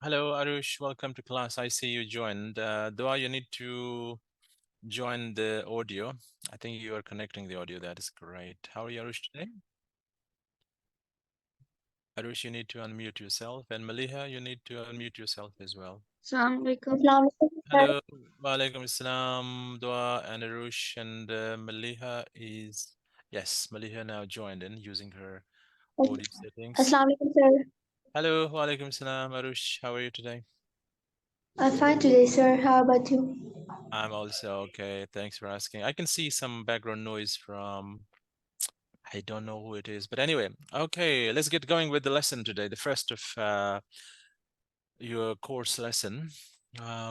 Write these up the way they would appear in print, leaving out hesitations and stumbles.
Hello, Arush. Welcome to class. I see you joined. Dua, you need to join the audio. I think you are connecting the audio. That is great. How are you, Arush, today? Arush, you need to unmute yourself. And Maliha, you need to unmute yourself as well. Assalamu alaikum. Assalamu alaikum, sir. Hello, Walaikum Assalam, Dua and Arush. And Maliha is, yes, Maliha now joined in using her audio settings. Assalamu alaikum, sir. Hello, Walaikum Assalam, Arush. How are you today? I'm fine today, sir. How about you? I'm also okay. Thanks for asking. I can see some background noise from, I don't know who it is, but anyway, okay, let's get going with the lesson today. The first of your course lesson,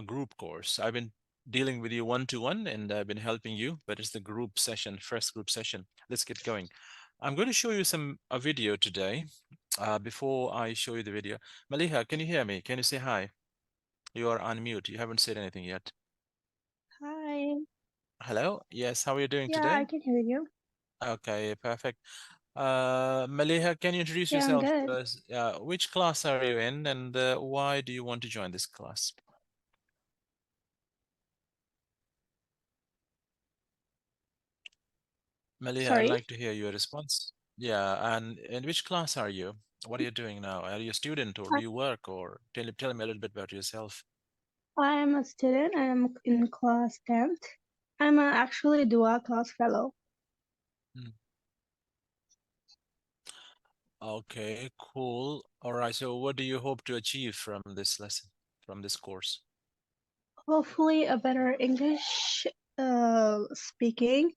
group course. I've been dealing with you one-to-one and I've been helping you, but it's the group session, first group session. Let's get going. I'm going to show you a video today. Before I show you the video, Maliha, can you hear me? Can you say hi? You are on mute. You haven't said anything yet. Hi. Hello? Yes, how are you doing Yeah, I today? can hear you. Okay, perfect. Maliha, can you introduce Yeah, I'm yourself good. to us? Which class are you in, and why do you want to join this class? Maliha, I'd Sorry. like to hear your response. Yeah, and in which class are you? What are you doing now? Are you a student or do I- you work? Or tell me a little bit about yourself. I'm a student. I'm in class 10th. I'm actually a dual class fellow. Hmm. Okay, cool. All right, so what do you hope to achieve from this lesson, from this course? Hopefully, a better English speaking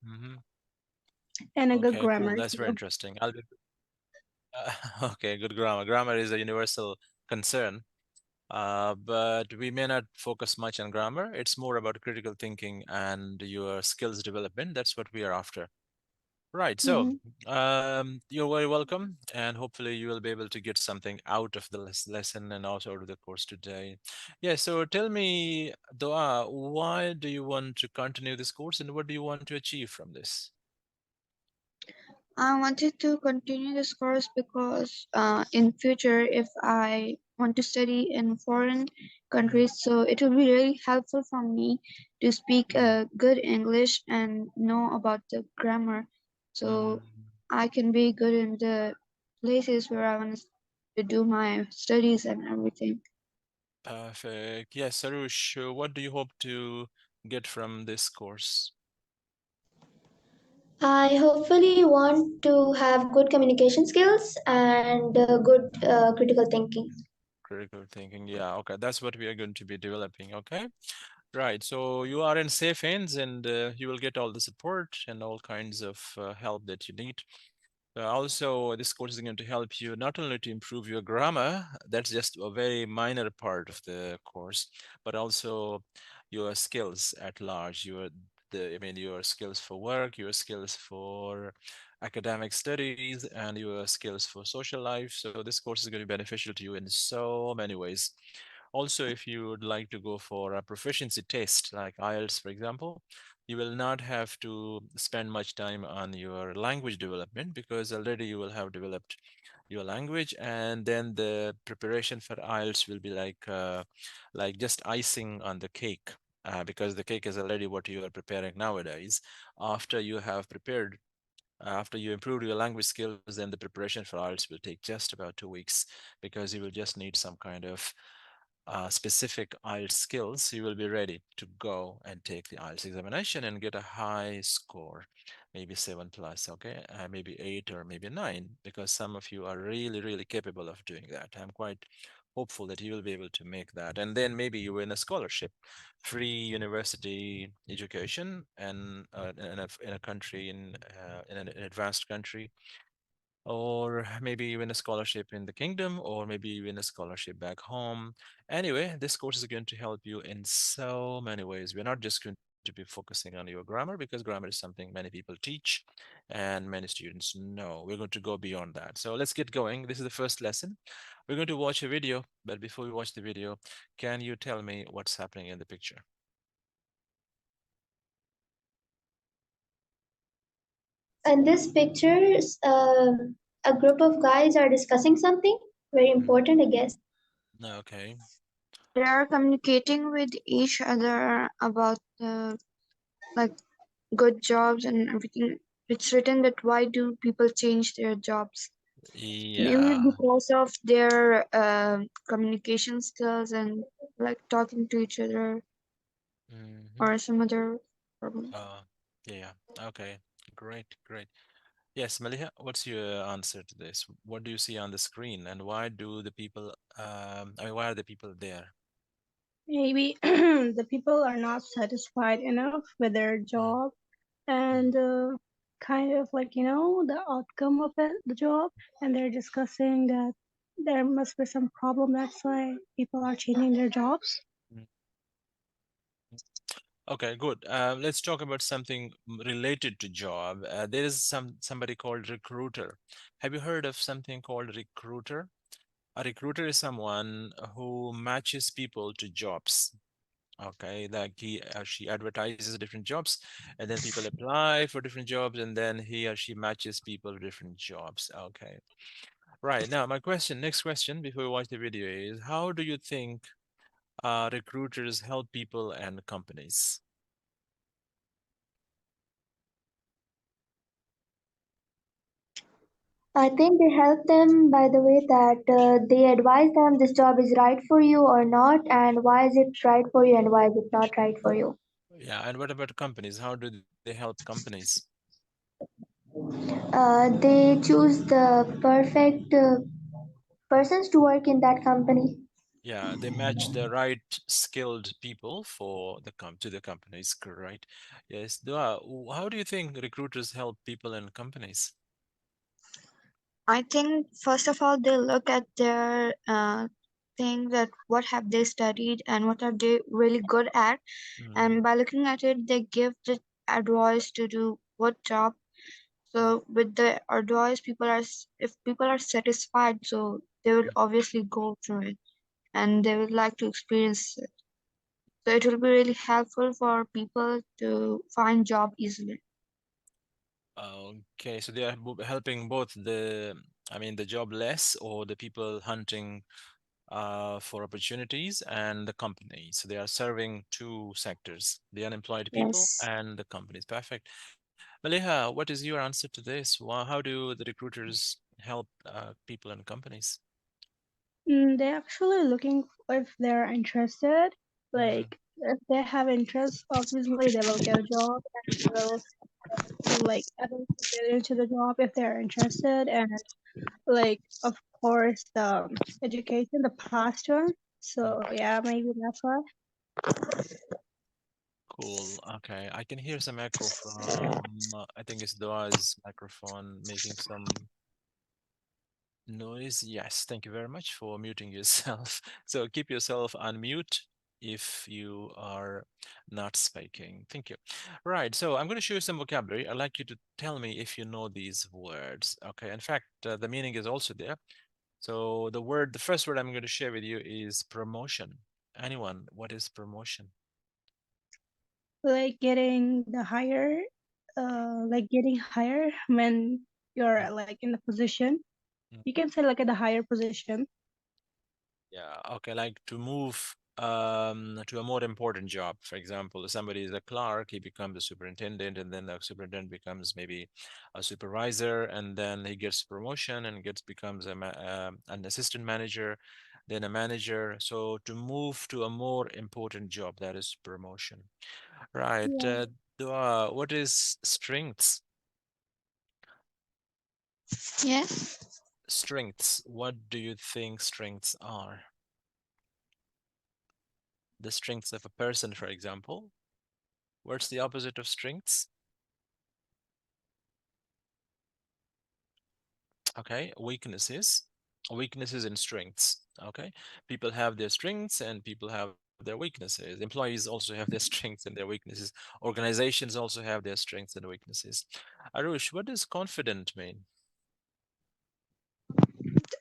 Mm-hmm. and a good Okay, cool. grammar That's very too. interesting. Okay, good grammar. Grammar is a universal concern. But we may not focus much on grammar. It's more about critical thinking and your skills development. That's what we are after. Right. So, Mm-hmm. you're very welcome, and hopefully you will be able to get something out of the lesson and also out of the course today. Yeah. So tell me, Dua, why do you want to continue this course, and what do you want to achieve from this? I wanted to continue this course because in future, if I want to study in foreign Mm, countries, so it will be really helpful for me to speak mm, good English and know about the grammar, so mm. I can be good in the places where I want to do my studies and everything. Perfect. Yes, Sarush, what do you hope to get from this course? I hopefully want to have good communication skills and good critical thinking. Critical thinking. Yeah, okay. That's what we are going to be developing. Okay. Right. So you are in safe hands and you will get all the support and all kinds of help that you need. Also, this course is going to help you not only to improve your grammar, that's just a very minor part of the course, but also your skills at large, your skills for work, your skills for academic studies, and your skills for social life. So this course is going to be beneficial to you in so many ways. Also, if you would like to go for a proficiency test like IELTS, for example, you will not have to spend much time on your language development because already you will have developed your language, and then the preparation for IELTS will be like just icing on the cake, because the cake is already what you are preparing nowadays. After you have prepared, after you improve your language skills, then the preparation for IELTS will take just about 2 weeks because you will just need some kind of specific IELTS skills. You will be ready to go and take the IELTS examination and get a high score, maybe 7 plus, okay, maybe 8 or maybe 9, because some of you are really, really capable of doing that. I'm quite hopeful that you will be able to make that. And then maybe you win a scholarship, free university education, and in a country in an advanced country, or maybe even a scholarship in the kingdom, or maybe even a scholarship back home. Anyway, this course is going to help you in so many ways. We're not just going to be focusing on your grammar, because grammar is something many people teach and many students know. We're going to go beyond that. So let's get going. This is the first lesson. We're going to watch a video, but before we watch the video, can you tell me what's happening in the picture? In this picture, a group of guys are discussing something very important, I guess. Okay. They are communicating with each other about like good jobs and everything. It's written that why do people change their jobs? Maybe Yeah. because of their communication skills and like talking to each other Mm-hmm. or some other problem. Uh, yeah. Okay. Great. Great. Yes, Maliha, what's your answer to this? What do you see on the screen, and why do the people, I mean, why are the people there? Maybe the people are not satisfied enough with their Mm, job mm, and kind of like, the outcome of it, the job, and they're discussing that there must be some problem. That's why people are changing their jobs. mm. Okay, good. Let's talk about something related to job. There is somebody called recruiter. Have you heard of something called recruiter? A recruiter is someone who matches people to jobs. Okay, like he or she advertises different jobs, and then people apply for different jobs, and then he or she matches people to different jobs. Okay, right. Now, next question before we watch the video is, how do you think recruiters help people and companies? I think they help them by the way that they advise them this job is right for you or not, and why is it right for you and why is it not right for you. Yeah, and what about companies? How do they help companies? They choose the perfect persons to work in that company. Yeah, they match the right skilled people for the to the companies, correct? Yes. Dua, how do you think recruiters help people and companies? I think first of all they look at their thing that what have they studied and what are they really good at, Mm, and by looking at it they give the advice to do what job. So with the advice, if people are satisfied, so they will mm. obviously go through it and they would like to experience it. So it will be really helpful for people to find job easily. Okay, so they are helping both I mean, the jobless or the people hunting for opportunities and the companies. So they are serving two sectors, the unemployed people Yes. and the companies. Perfect. Maliha, what is your answer to this? How do the recruiters help people and companies? They're actually looking if they're interested. Mm, Like, if they have interest, obviously they will get a job and they will like able to get into the job if they're interested, and like of course the education, the past one. mm. So yeah, maybe that's why. Cool. Okay, I can hear some echo from, I think it's Dua's microphone making some noise. Yes, thank you very much for muting yourself. So keep yourself on mute if you are not speaking. Thank you. Right, so I'm going to show you some vocabulary. I'd like you to tell me if you know these words. Okay, in fact, the meaning is also there. So the first word I'm going to share with you is promotion. Anyone, what is promotion? Like getting the higher, like getting higher when Mm, you're like in the position. mm. You can say like at the higher position. Yeah, okay, like to move to a more important job. For example, if somebody is a clerk, he becomes a superintendent, and then the superintendent becomes maybe a supervisor, and then he gets promotion and becomes an assistant manager, then a manager. So to move to a more important job, that is promotion. Right. Yeah. Dua, what is strengths? Yes. Strengths. What do you think strengths are? The strengths of a person, for example. What's the opposite of strengths? Okay, weaknesses. Weaknesses and strengths. Okay, people have their strengths and people have their weaknesses. Employees also have their strengths and their weaknesses. Organizations also have their strengths and weaknesses. Arush, what does confident mean?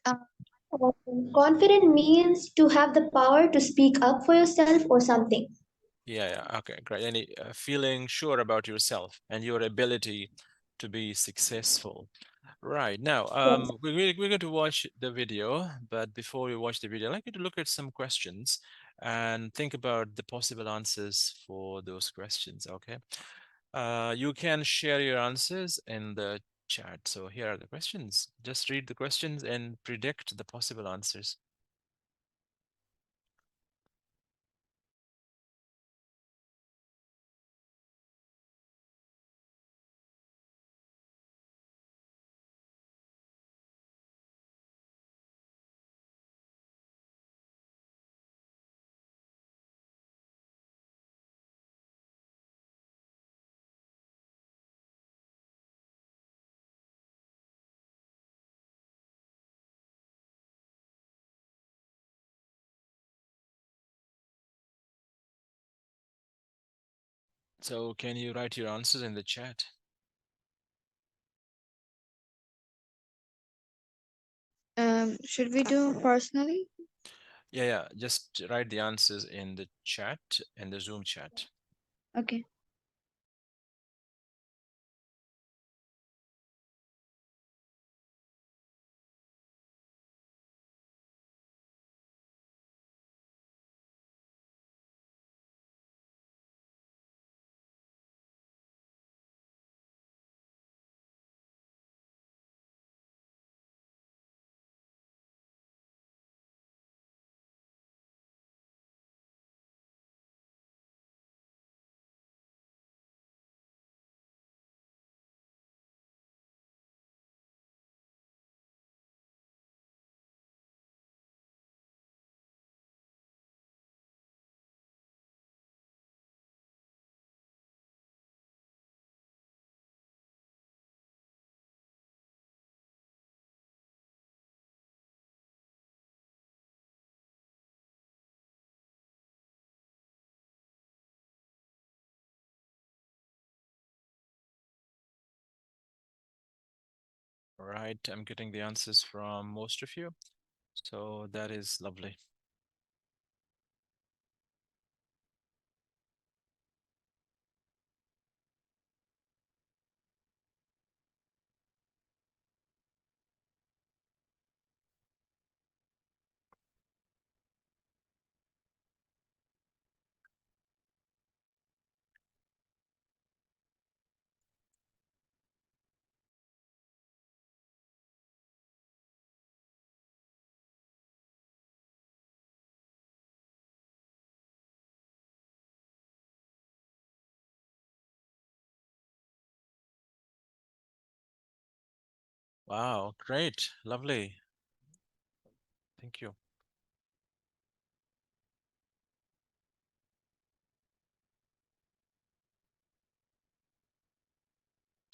Uh, Confident means to have the power to speak up for yourself or something. Yeah, okay, great. Any feeling sure about yourself and your ability to be successful. Right now, Yes. we're going to watch the video, but before we watch the video, I'd like you to look at some questions and think about the possible answers for those questions, okay? You can share your answers in the chat. So here are the questions. Just read the questions and predict the possible answers. So can you write your answers in the chat? should we do personally? Yeah, just write the answers in the chat, in the Zoom chat. Okay. All right, I'm getting the answers from most of you. So that is lovely. Wow, great, lovely. Thank you.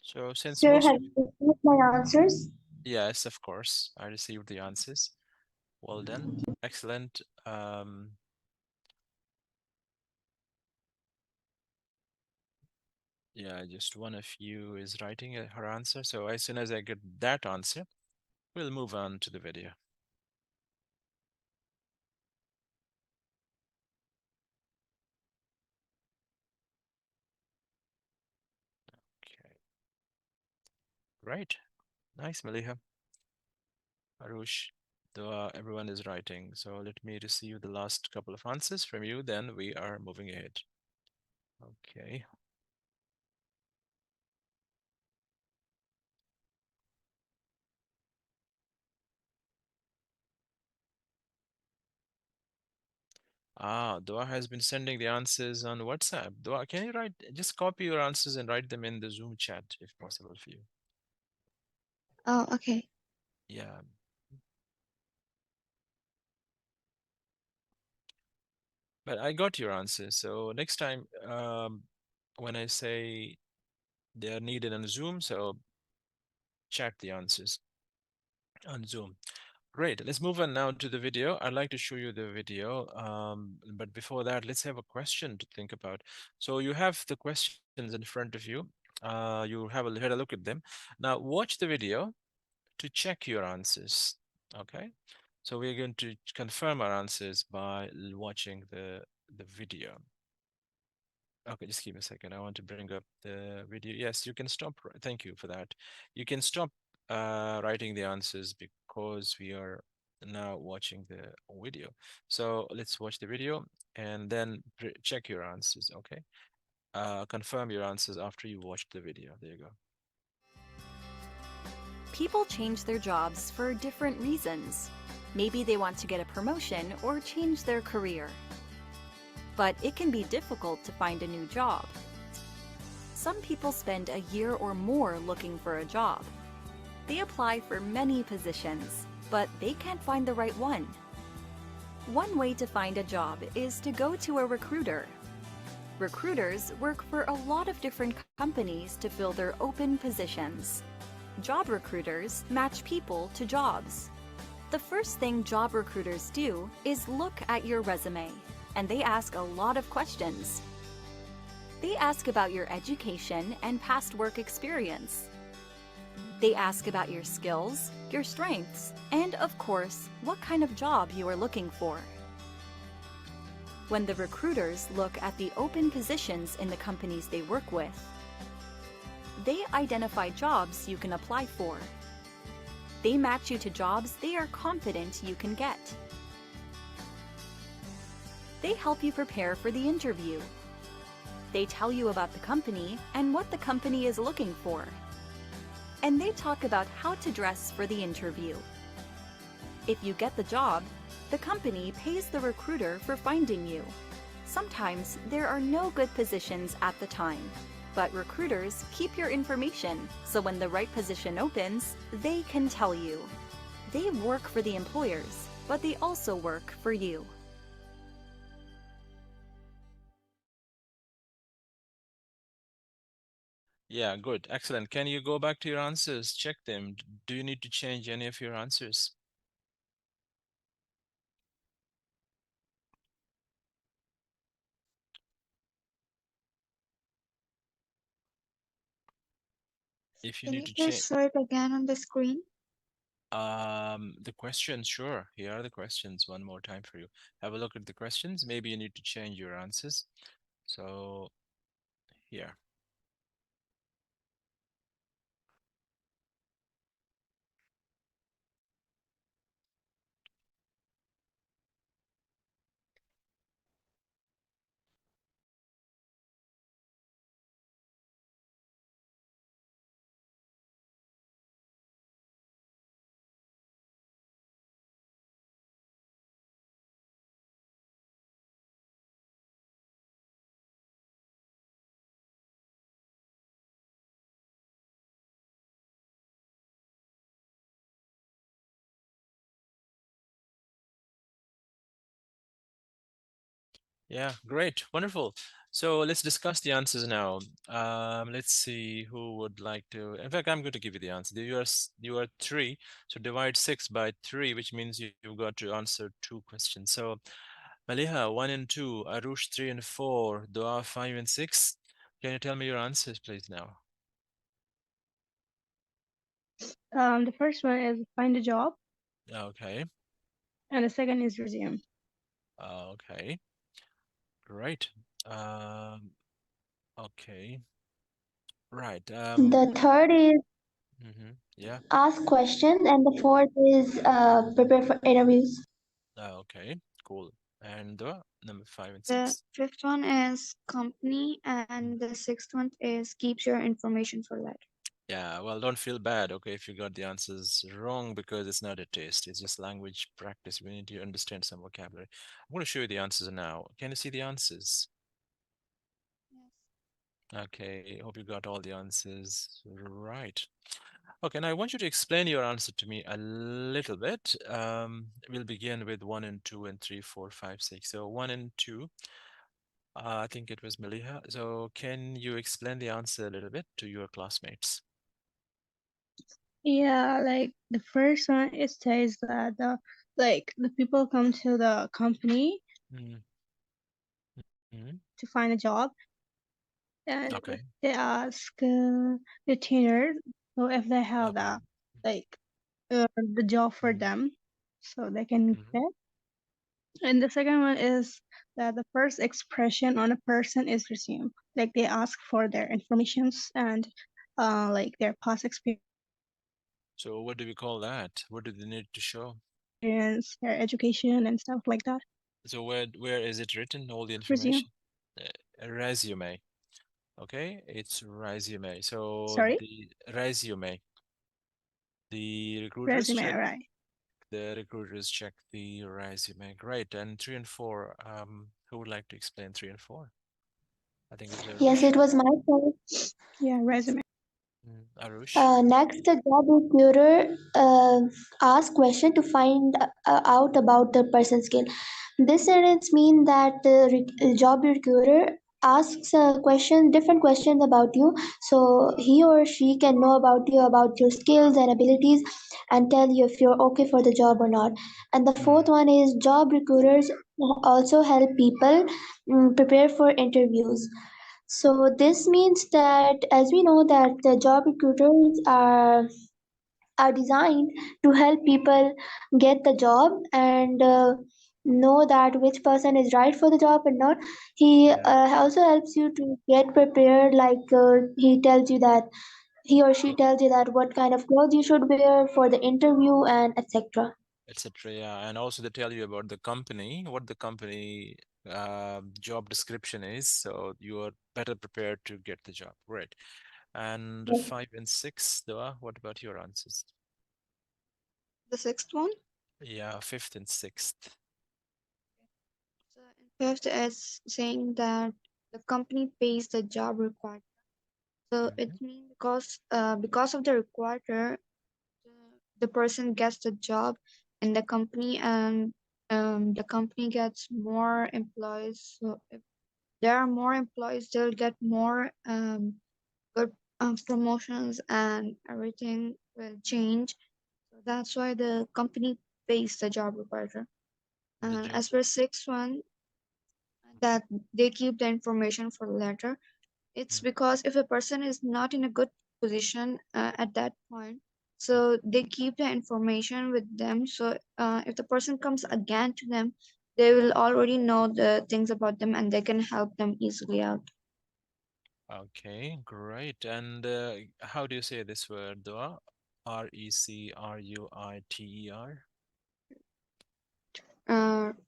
So since Sir, most have of you received my answers? yes, of course, I received the answers. Well done, excellent. Yeah, just one of you is writing her answer. So as soon as I get that answer, we'll move on to the video. Okay, great, nice, Maliha, Arush, everyone is writing. So let me receive the last couple of answers from you, then we are moving ahead. Okay. Dua has been sending the answers on WhatsApp. Dua, can you just copy your answers and write them in the Zoom chat if possible for you? Oh, okay. Yeah. But I got your answers. So next time, when I say they are needed on Zoom, so chat the answers on Zoom. Great. Let's move on now to the video. I'd like to show you the video. But before that, let's have a question to think about. So you have the questions in front of you. You had a look at them. Now watch the video to check your answers. Okay. So we're going to confirm our answers by watching the video. Okay, just give me a second. I want to bring up the video. Yes, you can stop. Thank you for that. You can stop writing the answers because we are now watching the video. So let's watch the video and then check your answers. Okay. Confirm your answers after you watch the video. There you go. People change their jobs for different reasons. Maybe they want to get a promotion or change their career. But it can be difficult to find a new job. Some people spend a year or more looking for a job. They apply for many positions, but they can't find the right one. One way to find a job is to go to a recruiter. Recruiters work for a lot of different companies to fill their open positions. Job recruiters match people to jobs. The first thing job recruiters do is look at your resume, and they ask a lot of questions. They ask about your education and past work experience. They ask about your skills, your strengths, and of course, what kind of job you are looking for. When the recruiters look at the open positions in the companies they work with, they identify jobs you can apply for. They match you to jobs they are confident you can get. They help you prepare for the interview. They tell you about the company and what the company is looking for. And they talk about how to dress for the interview. If you get the job, the company pays the recruiter for finding you. Sometimes there are no good positions at the time, but recruiters keep your information, so when the right position opens, they can tell you. They work for the employers, but they also work for you. Yeah, good. Excellent. Can you go back to your answers? Check them. Do you need to change any of your answers? If you Can need you to please change show it again on the screen? the questions, sure. Here are the questions one more time for you. Have a look at the questions. Maybe you need to change your answers. So here. Yeah, great. Wonderful. So let's discuss the answers now. Let's see who would like to. In fact, I'm going to give you the answer. You are three, so divide 6 by 3, which means you've got to answer 2 questions. So Maliha, 1 and 2, Arush, 3 and 4, Dua, 5 and 6. Can you tell me your answers, please, now? The first one is find a job, Okay. and the second is resume. Okay. Great. Um, okay. Right. The third is Yeah. ask questions, and the fourth is prepare for interviews. Okay. Cool. And number 5 and The 6. fifth one is company, and the sixth one is keeps your information for later. Yeah, well, don't feel bad, okay, if you got the answers wrong because it's not a test. It's just language practice. We need to understand some vocabulary. I'm going to show you the answers now. Can you see the answers? Okay, hope you got all the answers right. Okay, now I want you to explain your answer to me a little bit. We'll begin with 1 and 2 and 3, 4, 5, 6. So 1 and 2, I think it was Maliha. So can you explain the answer a little bit to your classmates? Yeah, like the first one, it says that the people come to the company Mm. Mm. to find a job, and Okay. they ask the trainer, so if they have Okay. like the job for Mm. them, so they can Mhm. fit. And the second one is that the first expression on a person is resume. Like they ask for their informations and like their past So what do we call that? What do they need to show? experience, their education and stuff like that. So where is it written? All the Resume. information? A resume. Okay, it's resume. So Sorry? the resume. The Resume, right. recruiters check the resume. Great. And 3 and 4. Who would like to explain 3 and 4? I think it was Yes, Arush. it was my turn. Yeah, resume. Arush. Next, the job recruiter asks question to find out about the person's skill. This sentence means that the job recruiter asks a question, different questions about you, so he or she can know about you, about your skills and abilities, and tell you if you're okay for the job or not. And the fourth one is job recruiters also help people prepare for interviews. So this means that, as we know, that the job recruiters are designed to help people get the job and know that which person is right for the job and not. He also helps you to get prepared. Like he tells you that he or she tells you that what kind of clothes you should wear for the interview and etc. Etc. Yeah, and also they tell you about the company, what the company job description is, so you are better prepared to get the job. Great. And 5 and 6, Dua, what about your answers? The sixth one. Yeah, 5th and 6th. So in fifth is saying that the company pays the job required. So it Mhm. means because of the required, the person gets the job in the company, and the company gets more employees. So if there are more employees, they'll get more good promotions, and everything will change. So that's why the company pays the job required. The job. As for sixth one, that they keep the information for later. It's Mm. because if a person is not in a good position at that point, so they keep the information with them. So if the person comes again to them, they will already know the things about them, and they can help them easily out. Okay, great. And how do you say this word, Dua? Recruiter?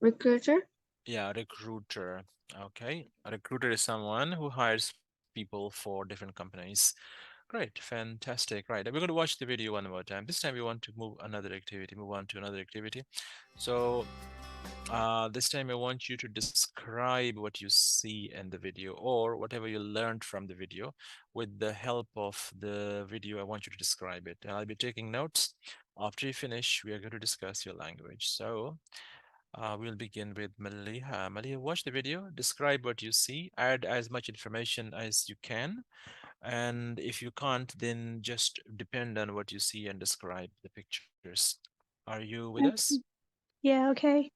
Recruiter. Yeah, recruiter. Okay. A recruiter is someone who hires people for different companies. Great, fantastic. Right. We're going to watch the video one more time. This time we want to move on to another activity. So this time I want you to describe what you see in the video or whatever you learned from the video. With the help of the video, I want you to describe it. And I'll be taking notes. After you finish, we are going to discuss your language. So we'll begin with Maliha. Maliha, watch the video, describe what you see, add as much information as you can. And if you can't, then just depend on what you see and describe the pictures. Are you with us? Yeah, okay.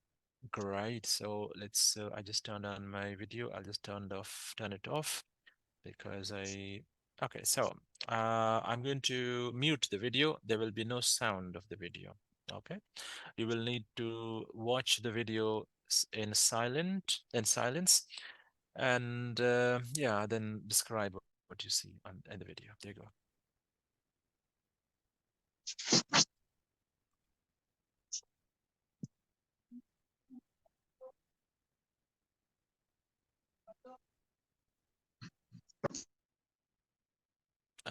Great. So let's, I just turned on my video. I'll just turn it off because okay, so I'm going to mute the video. There will be no sound of the video. Okay. You will need to watch the video in silence, and yeah, then describe what you see in the video. There you go.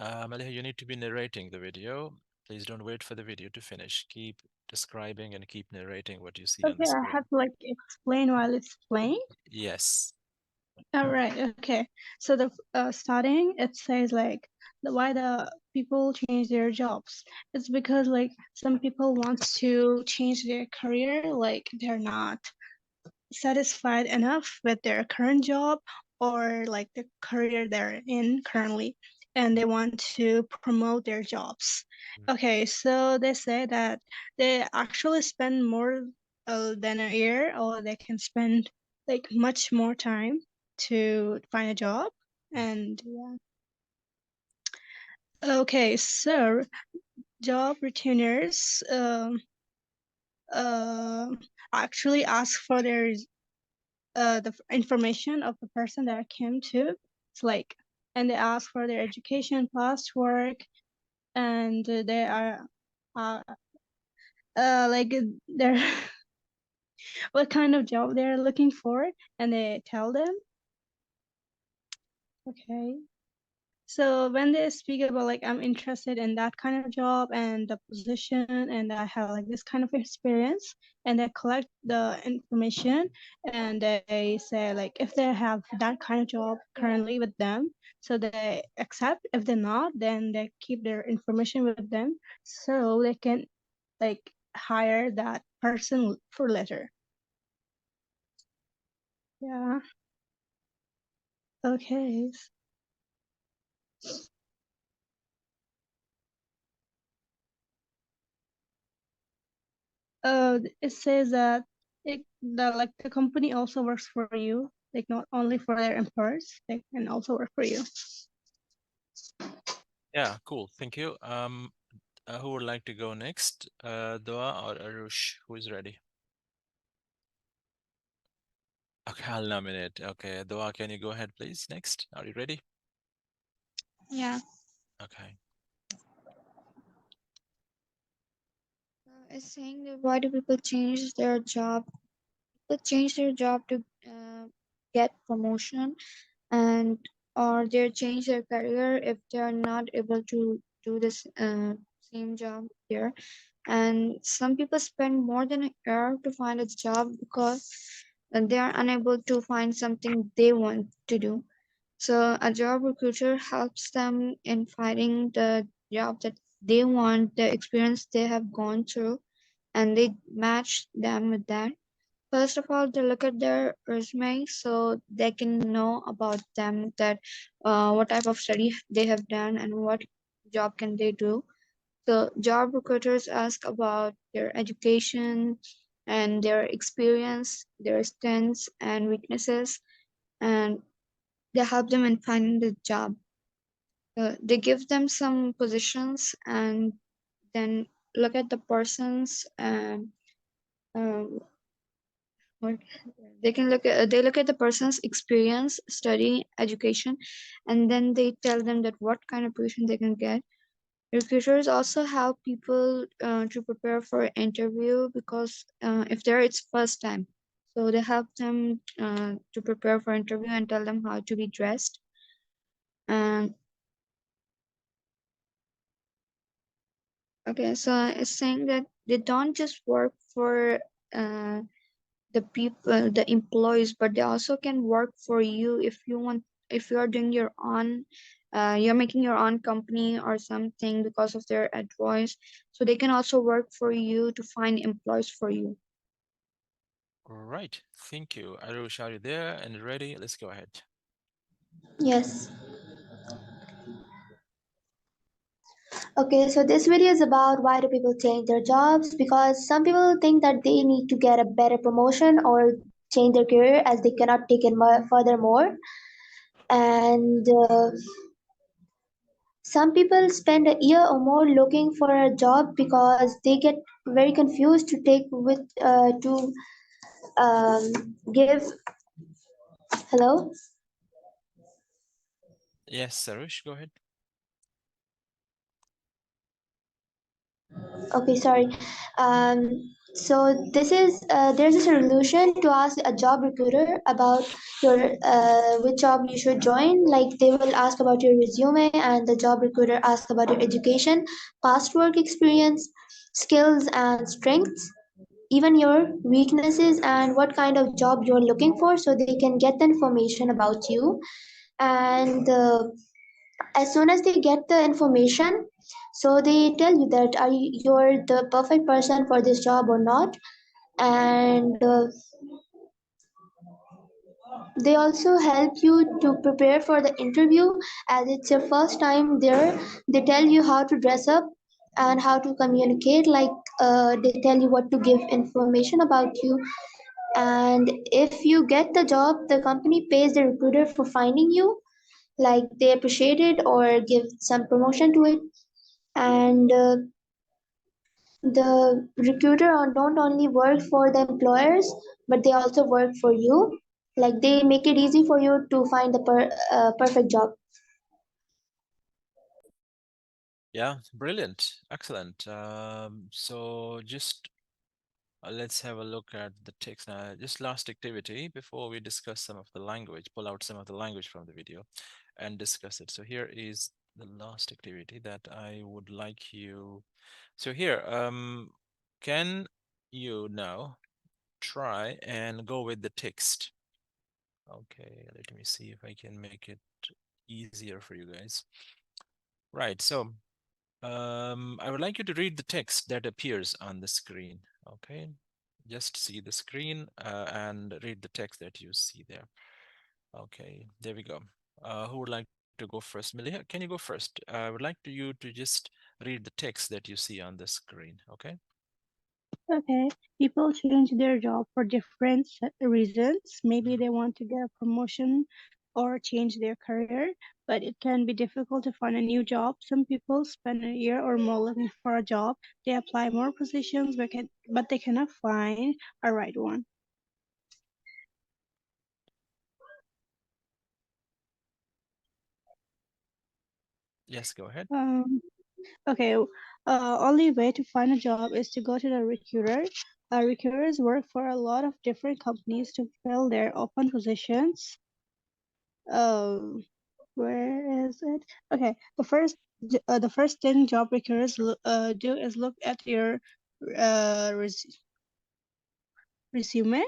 Maliha, you need to be narrating the video. Please don't wait for the video to finish. Keep describing and keep narrating what you see on the Okay, I screen. have to like explain while it's playing. Yes. All right, okay. So the starting, it says like why the people change their jobs. It's because like some people want to change their career, like they're not satisfied enough with their current job or like the career they're in currently. and they want to promote their jobs. Okay, so they say that they actually spend more than a year, or they can spend like much more time to find a job. And yeah. Okay, so job retainers actually ask for their the information of the person that came to. It's like, and they ask for their education, past work, and they are uh, like they're what kind of job they're looking for, and they tell them. Okay. So when they speak about like I'm interested in that kind of job and the position, and I have like this kind of experience, and they collect the information, and they say like if they have that kind of job currently with them, so they accept. If they're not, then they keep their information with them, so they can like hire that person for later. Yeah. Okay. It says that like the company also works for you, like not only for their employers, they can also work for you. Yeah, cool. Thank you. Who would like to go next? Dua or Arush? Who is ready? Okay, I'll nominate. Okay, Dua, can you go ahead, please? Next. Are you ready? Yeah. Okay. It's saying that why do people change their job? People change their job to get promotion, and or they change their career if they are not able to do this same job here. And some people spend more than a year to find a job because they are unable to find something they want to do. So a job recruiter helps them in finding the job that they want, the experience they have gone through, and they match them with that. First of all, they look at their resume so they can know about them, that what type of study they have done and what job can they do. So job recruiters ask about their education and their experience, their strengths and weaknesses, and they help them in finding the job. They give them some positions and then look at the person's what they look at the person's experience, study, education, and then they tell them that what kind of position they can get. Recruiters also help people to prepare for an interview because if they're it's first time, so they help them to prepare for interview and tell them how to be dressed. And okay, so it's saying that they don't just work for the people, the employees, but they also can work for you if you want, if you are doing your own, you're making your own company or something because of their advice. So they can also work for you to find employees for you. All right. Thank you. Arush, are you there and ready? Let's go ahead. Yes. Okay, so this video is about why do people change their jobs, because some people think that they need to get a better promotion or change their career as they cannot take it furthermore. And some people spend a year or more looking for a job because they get very confused to take with to give. Hello. Yes, Arush, go ahead. Okay, sorry. So this is there's a solution to ask a job recruiter about your which job you should join. Like they will ask about your resume, and the job recruiter ask about your education, past work experience, skills and strengths, even your weaknesses and what kind of job you're looking for, so they can get the information about you. And as soon as they get the information, so they tell you that you're the perfect person for this job or not. And They also help you to prepare for the interview as it's your first time there. They tell you how to dress up and how to communicate. Like they tell you what to give information about you. And if you get the job, the company pays the recruiter for finding you. Like they appreciate it or give some promotion to it. And the recruiter don't only work for the employers, but they also work for you. Like they make it easy for you to find the perfect job. Yeah, brilliant. Excellent. So just let's have a look at the text now. Just last activity before we discuss some of the language, pull out some of the language from the video and discuss it. So here is the last activity that I would like you. So here, can you now try and go with the text? Okay, let me see if I can make it easier for you guys. Right, so I would like you to read the text that appears on the screen. Okay, just see the screen and read the text that you see there. Okay, there we go. Who would like to go first? Milia, can you go first? I would like you to just read the text that you see on the screen. Okay. Okay, people change their job for different reasons. Maybe Mhm. they want to get a promotion or change their career, but it can be difficult to find a new job. Some people spend a year or more looking for a job. They apply more positions, but they cannot find a right one. Yes, go ahead. Um, okay, only way to find a job is to go to the recruiter. Recruiters work for a lot of different companies to fill their open positions. Um, where is it? Okay, the first thing job recruiters do is look at your resume.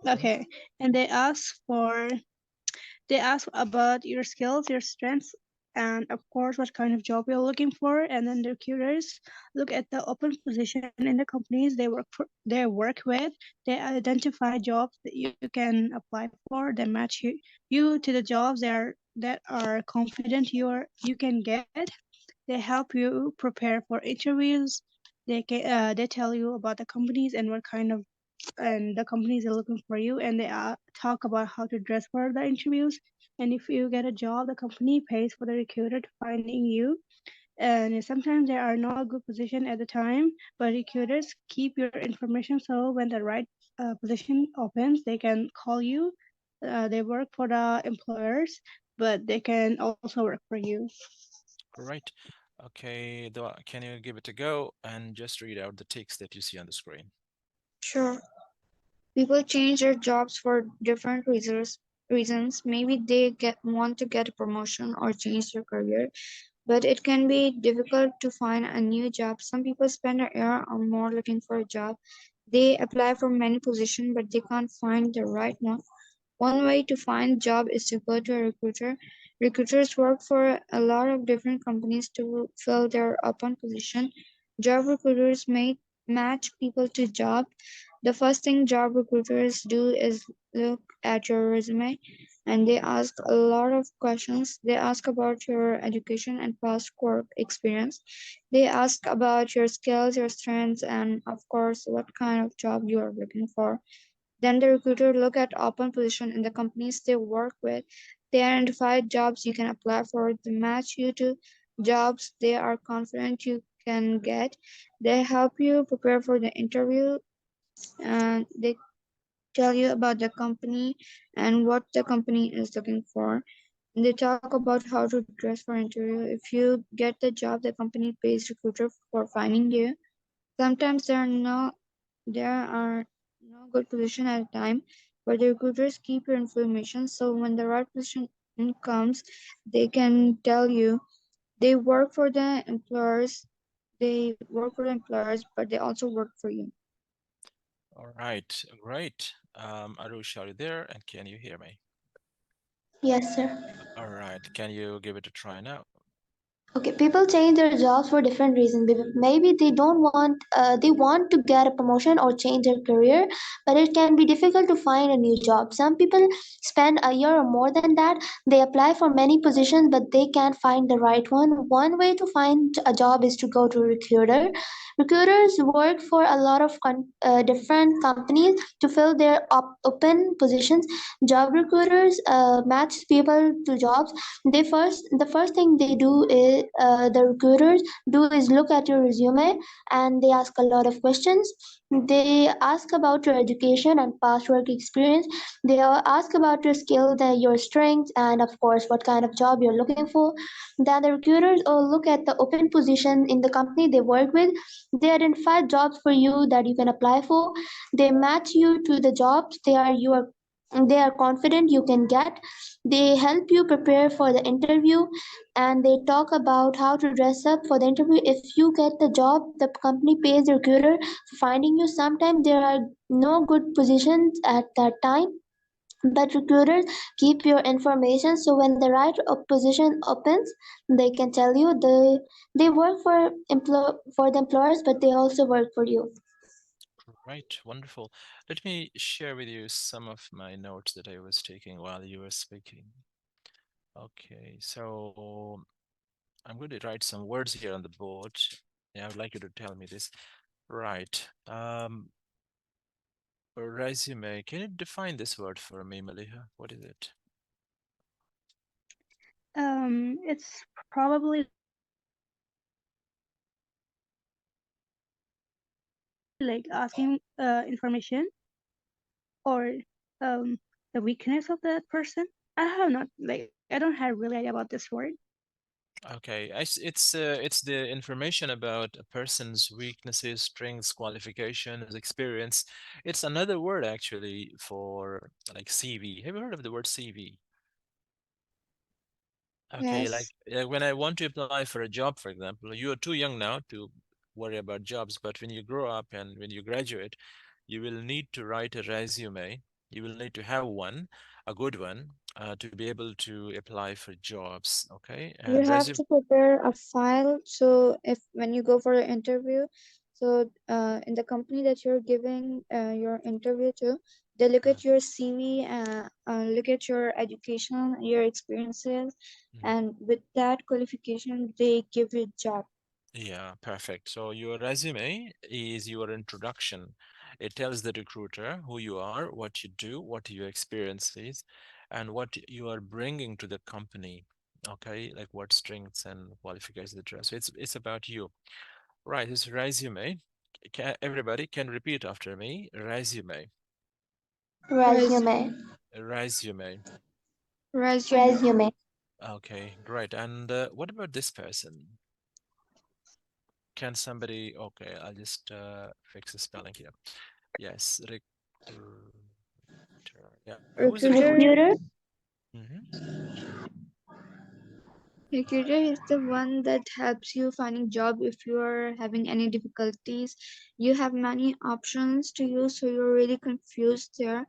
Okay, and they ask about your skills, your strengths, and of course what kind of job you're looking for. And then the recruiters look at the open position in the companies they work with. They identify jobs that you can apply for. They match you to the jobs that are confident you can get. They help you prepare for interviews. They tell you about the companies and what kind of and the companies are looking for you, and they talk about how to dress for the interviews. And if you get a job, the company pays for the recruiter to finding you. And sometimes there are no good position at the time, but recruiters keep your information so when the right position opens, they can call you. They work for the employers, but they can also work for you. Great. Okay, can you give it a go and just read out the text that you see on the screen? Sure. People change their jobs for different reasons. Maybe they want to get a promotion or change their career, but it can be difficult to find a new job. Some people spend a year or more looking for a job. They apply for many positions, but they can't find the right one. One way to find a job is to go to a recruiter. Recruiters work for a lot of different companies to fill their open position. Job recruiters may match people to jobs. The first thing job recruiters do is look at your resume and they ask a lot of questions. They ask about your education and past work experience. They ask about your skills, your strengths, and of course, what kind of job you are looking for. Then the recruiter look at open position in the companies they work with. They identify jobs you can apply for. They match you to jobs they are confident you can get. They help you prepare for the interview and they tell you about the company and what the company is looking for. And they talk about how to dress for interview. If you get the job, the company pays recruiter for finding you. Sometimes there are no good position at a time, but the recruiters keep your information so when the right position comes, they can tell you. They work for the employers. They work for the employers, but they also work for you. All right, great. Arush, are you there? And can you hear me? Yes, sir. All right, can you give it a try now? Okay, people change their jobs for different reasons. Maybe they don't want, they want to get a promotion or change their career, but it can be difficult to find a new job. Some people spend a year or more than that. They apply for many positions, but they can't find the right one. One way to find a job is to go to a recruiter. Recruiters work for a lot of different companies to fill their open positions. Job recruiters match people to jobs. The first thing they do is the recruiters do is look at your resume, and they ask a lot of questions. They ask about your education and past work experience. They ask about your skills and your strengths, and of course what kind of job you're looking for. Then the recruiters look at the open position in the company they work with. They identify jobs for you that you can apply for. They match you to the jobs they are confident you can get. They help you prepare for the interview, and they talk about how to dress up for the interview. If you get the job, the company pays the recruiter for finding you. Sometimes there are no good positions at that time, but recruiters keep your information, so when the right position opens, they can tell you. They work for the employers, but they also work for you. Right, wonderful. Let me share with you some of my notes that I was taking while you were speaking. Okay, so I'm going to write some words here on the board. Yeah, I would like you to tell me this. Right. Resume. Can you define this word for me, Maliha? What is it? It's probably like asking information or the weakness of that person. I have not like I don't have really idea about this word. Okay, it's the information about a person's weaknesses, strengths, qualifications, experience. It's another word actually for like CV. Have you heard of the word CV? Okay, like Yes. when I want to apply for a job, for example, you are too young now to worry about jobs, but when you grow up and when you graduate, you will need to write a resume. You will need to have one, a good one, to be able to apply for jobs. Okay, You and have resume. to prepare a file. So if when you go for an interview, so in the company that you're giving your interview to, they look at your CV, look at your education, your experiences, Mhm. and with that qualification, they give you a job. Yeah, perfect. So your resume is your introduction. It tells the recruiter who you are, what you do, what your experience is, and what you are bringing to the company. Okay, like what strengths and qualifications, etc. So it's about you. Right, this resume. Everybody can repeat after me. Resume, Resume. Resume. resume. Resume. Resume. Okay, great. And what about this person? Can somebody? Okay, I'll just fix the spelling here. Yes, recruiter. Yeah, who is the Recruiter. recruiter? Recruiter. Hmm. Recruiter is the one that helps you finding job if you are having any difficulties. You have many options to use, so you're really confused there.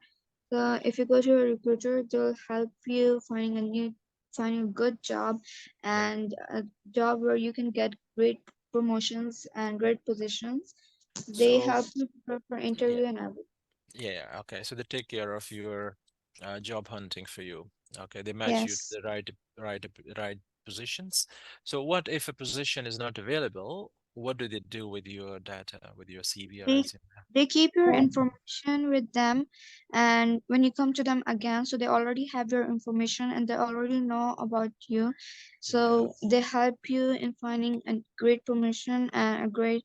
So if you go to a recruiter, they'll help you finding a good job Yeah. and a job where you can get great promotions and great positions. They So help you prepare for yeah, interview and everything. yeah. Okay. So they take care of your job hunting for you. Okay, they match you to Yes. the right, right positions. So what if a position is not available? What do they do with your data, with your CV or They resume? they keep your information with them, and when you come to them again, so they already have your information and they already know about you, Yeah. so they help you in finding a great promotion and a great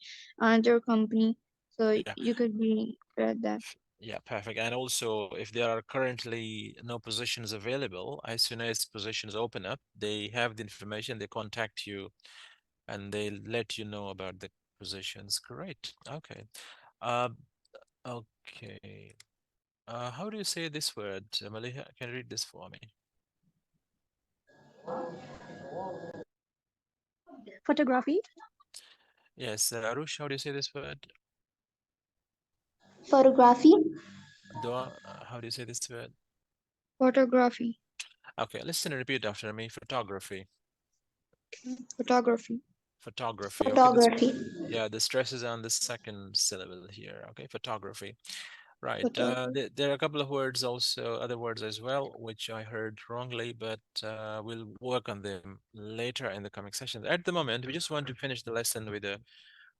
their company, so Yeah. you could be at that. Yeah, perfect. And also, if there are currently no positions available, as soon as positions open up, they have the information, they contact you and they let you know about the positions. Great. Okay. Uh, okay. How do you say this word? Maliha, can you read this for me? Photography. Yes, Arush, how do you say this word? Photography. Dua, how do you say this word? Photography. Okay, listen and repeat after me. Photography. Photography. Photography. Okay, Photography. yeah, the stress is on the second syllable here. Okay, photography. Right. Photography. There are a couple of words also, other words as well, which I heard wrongly, but we'll work on them later in the coming sessions. At the moment, we just want to finish the lesson with a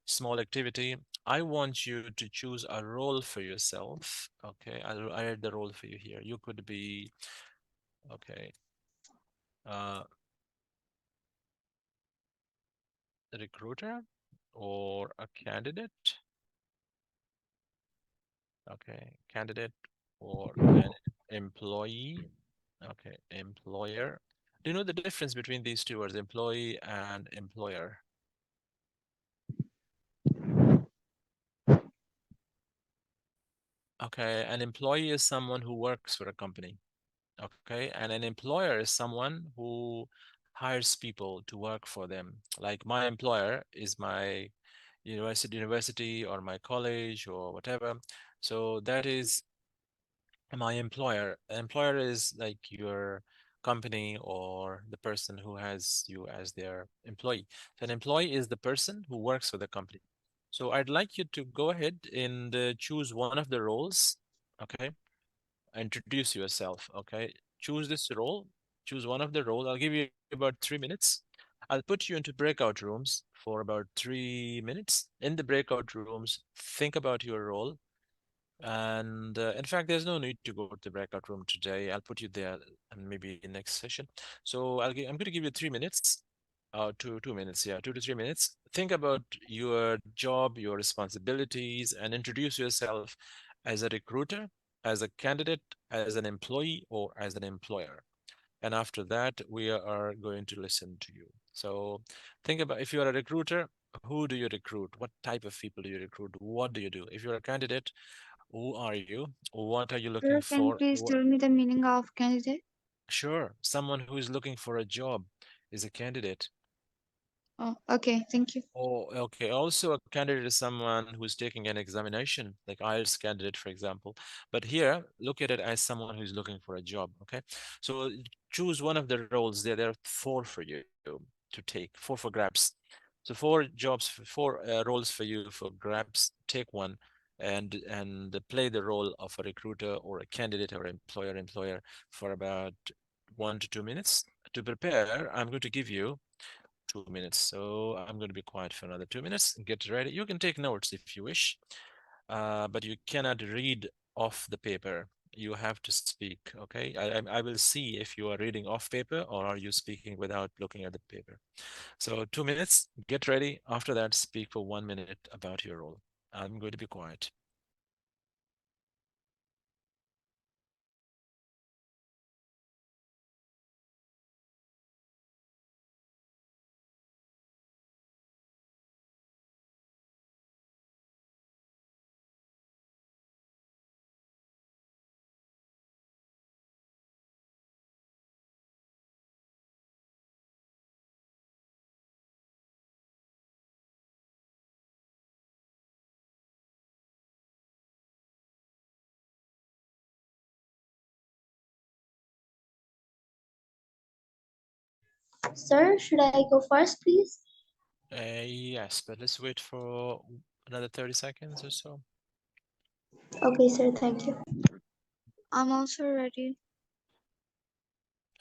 small activity. I want you to choose a role for yourself. Okay, I read the role for you here. You could be, okay, uh, a recruiter or a candidate. Okay, candidate or an employee. Okay, employer. Do you know the difference between these two words, employee and employer? Okay, an employee is someone who works for a company. Okay, and an employer is someone who hires people to work for them. Like my employer is my university or my college or whatever. So that is my employer. Employer is like your company or the person who has you as their employee. So an employee is the person who works for the company. So I'd like you to go ahead and choose one of the roles. Okay, introduce yourself. Okay, choose this role, choose one of the roles. I'll give you about 3 minutes. I'll put you into breakout rooms for about 3 minutes. In the breakout rooms, think about your role. And in fact, there's no need to go to the breakout room today. I'll put you there and maybe in next session. So I'm going to give you 3 minutes, 2 minutes, yeah, 2 to 3 minutes. Think about your job, your responsibilities, and introduce yourself as a recruiter, as a candidate, as an employee, or as an employer. And after that, we are going to listen to you. So think about if you're a recruiter, who do you recruit? What type of people do you recruit? What do you do? If you're a candidate, who are you? What are you looking Sir, can you for? please tell me the meaning of candidate? Sure, someone who is looking for a job is a candidate. Oh, okay. Thank you. Oh, okay. Also, a candidate is someone who's taking an examination, like IELTS candidate, for example. But here, look at it as someone who's looking for a job. Okay. So choose one of the roles there. There are four for you to take, four for grabs. So four jobs, four roles for you for grabs. Take one and play the role of a recruiter or a candidate or employer for about 1 to 2 minutes. To prepare, I'm going to give you 2 minutes. So I'm going to be quiet for another 2 minutes. Get ready. You can take notes if you wish, but you cannot read off the paper. You have to speak, okay? I will see if you are reading off paper or are you speaking without looking at the paper. So 2 minutes, get ready. After that, speak for 1 minute about your role. I'm going to be quiet. Sir, should I go first, please? Yes, but let's wait for another 30 seconds or so. Okay, sir, thank you. I'm also ready.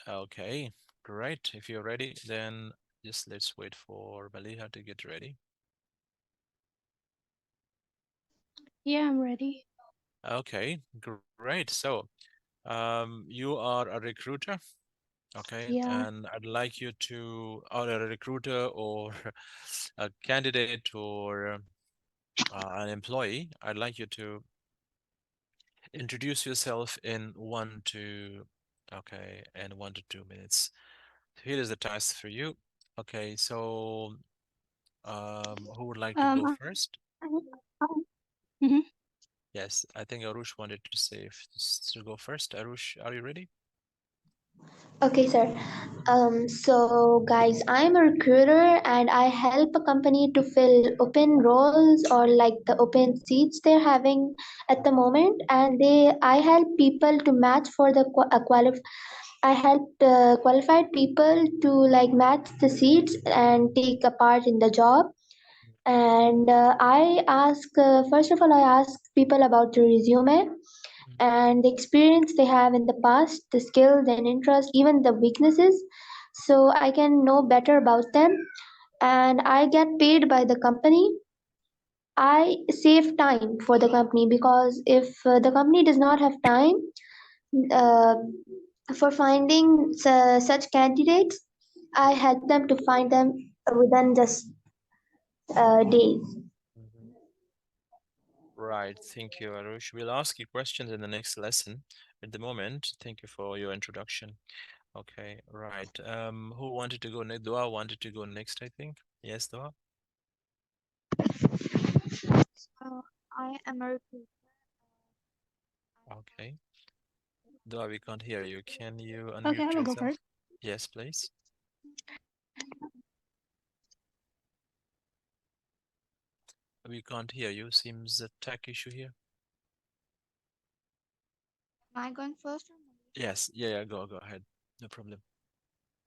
Okay, great. If you're ready, then just let's wait for Maliha to get ready. Yeah, I'm ready. Okay, great. So, you are a recruiter, okay, Yeah. and I'd like you to, or a recruiter or a candidate or an employee, I'd like you to introduce yourself in okay, in 1 to 2 minutes. Here is the task for you. Okay, so who would like to go Um. first? Mhm. Yes, I think Arush wanted to say to go first. Arush, are you ready? Okay, sir. So guys, I'm a recruiter and I help a company to fill open roles or like the open seats they're having at the moment, and I help people to match for the I helped qualified people to like match the seats and take a part in the job. And I ask, first of all, I ask people about their resume and the experience they have in the past, the skills and interests, even the weaknesses, so I can know better about them. And I get paid by the company. I save time for the company because if the company does not have time uh, for finding such candidates, I help them to find them within just days. Mhm. Right. Thank you, Arush. We'll ask you questions in the next lesson. At the moment, thank you for your introduction. Okay, right. Who wanted to go next? Dua wanted to go next, I think. Yes, Dua. Uh, I am a recruiter. Okay. Dua, we can't hear you. Can you Okay, I unmute will go yourself? first. Yes, please. We can't hear you. Seems a tech issue here. Am I going first or Malaysia? Yes, yeah, go ahead. No problem.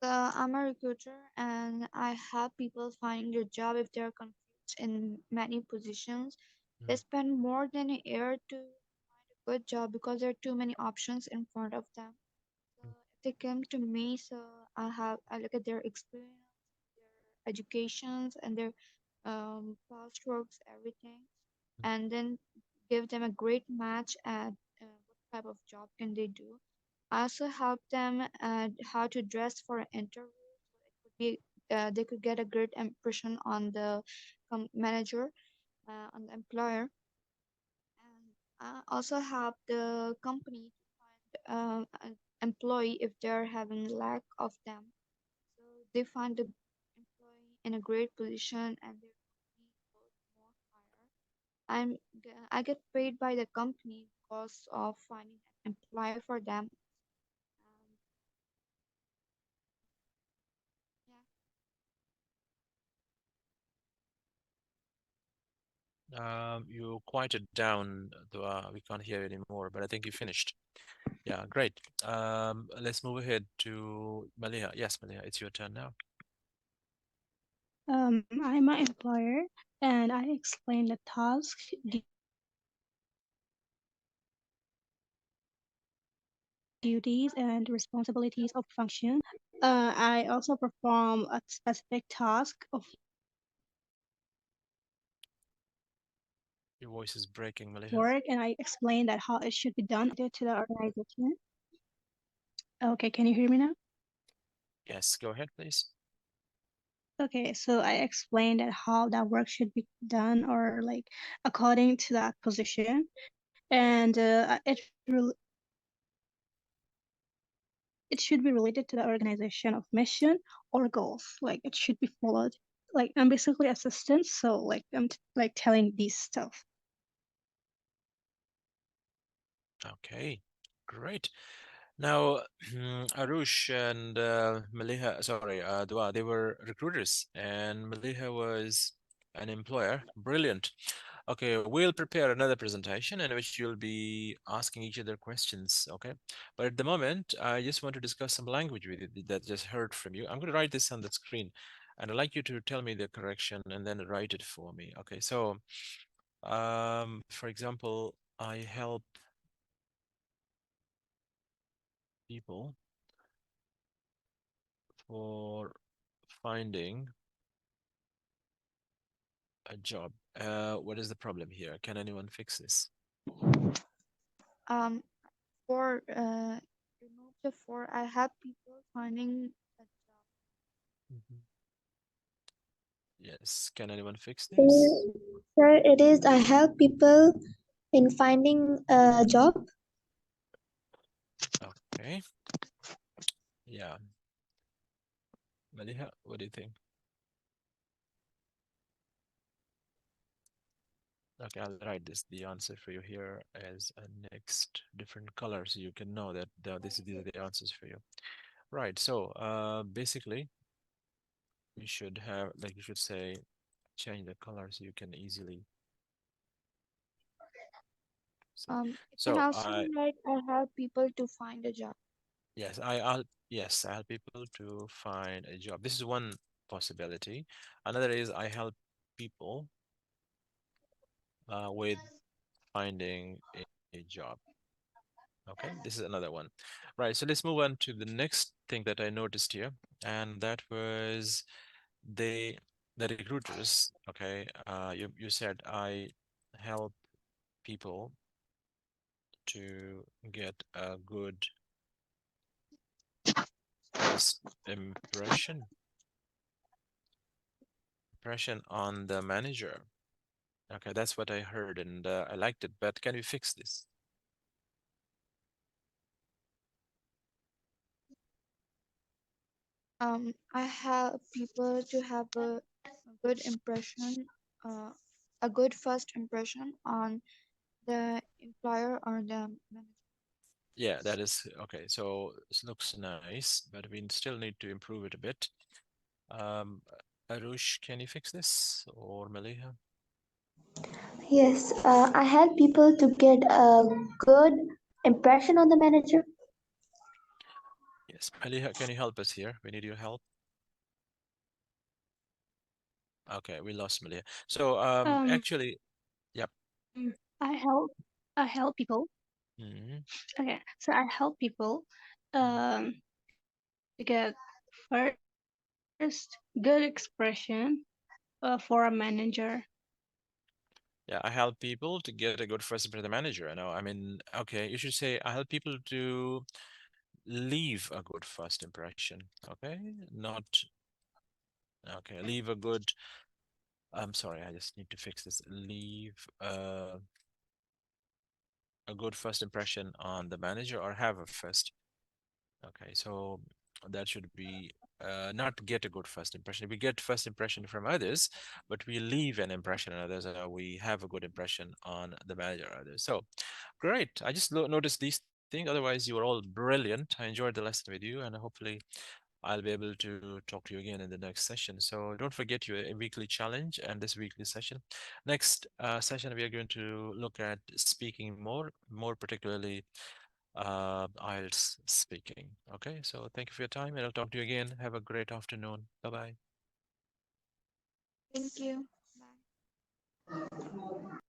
I'm a recruiter and I help people find a job if they're confused in many positions. They Mm, spend more than a year to find a good job because there are too many options in front of them. So mm, if they come to me, so I look at their experience, their educations, and their past works, everything, mm, and then give them a great match at what type of job can they do. I also help them how to dress for an interview. So it could be they could get a great impression on the manager, on the employer, and I also help the company to find an employee if they're having lack of them. So they find the employee in a great position and their company goes more higher. I get paid by the company because of finding an employer for them. And yeah, You quieted down, Dua. We can't hear you anymore, but I think you finished. Yeah, great. Let's move ahead to Maliha. Yes, Maliha, it's your turn now. I'm an employer, and I explain the tasks, duties, and responsibilities of function. I also perform a specific task of Your voice is breaking, Maliha. work, and I explain that how it should be done to the organization. Okay, can you hear me now? Yes, go ahead, please. Okay, so I explained that how that work should be done or like according to that position, and it should be related to the organization of mission or goals. Like it should be followed. Like I'm basically assistant, so like like telling these stuff. Okay, great. Now, Arush and Maliha, sorry, Dua, they were recruiters, and Maliha was an employer. Brilliant. Okay, we'll prepare another presentation in which you'll be asking each other questions. Okay, but at the moment, I just want to discuss some language with you that just heard from you. I'm going to write this on the screen, and I'd like you to tell me the correction and then write it for me. Okay, so, for example, I help people for finding a job. What is the problem here? Can anyone fix this? um, for remove the for I help people finding a job. Mhm. Yes, can anyone fix this? Uh, Sir, it is I help people in finding a job. Okay, yeah. Maliha, what do you think? Okay, I'll write the answer for you here as a next different color so you can know that these are the answers for you. Right, so basically you should have, like you should say, change the color so you can easily see. You can So also write I help people to find a job. Yes, yes, I help people to find a job. This is one possibility. Another is I help people with finding a job. Okay, this is another one. Right, so let's move on to the next thing that I noticed here, and that was they the recruiters. Okay, you said I help people to get a good first impression on the manager. Okay, that's what I heard, and I liked it. But can we fix this? I help people to have a good impression, uh, a good first impression on the employer or the manager. Yeah, that is okay. So this looks nice, but we still need to improve it a bit. Um, Arush, can you fix this, or Maliha? Yes, I help people to get a good impression on the manager. Yes, Maliha, can you help us here? We need your help. Okay, we lost Maliha. So Um, actually, yep. I help people. Mhm. Okay, so I help people Mhm. to get first good expression for a manager. Yeah, I help people to get a good first impression of the manager. I know. I mean, okay, you should say I help people to leave a good first impression. Okay, not okay. Leave a good. I'm sorry, I just need to fix this. Leave a good first impression on the manager, or have a first. Okay, so that should be not get a good first impression. We get first impression from others, but we leave an impression on others. We have a good impression on the manager or others. So great. I just noticed these things. Otherwise, you were all brilliant. I enjoyed the lesson with you, and hopefully I'll be able to talk to you again in the next session. So don't forget your weekly challenge and this weekly session. Next session, we are going to look at speaking more particularly IELTS speaking. Okay, so thank you for your time, and I'll talk to you again. Have a great afternoon. Bye bye. Thank you. Bye.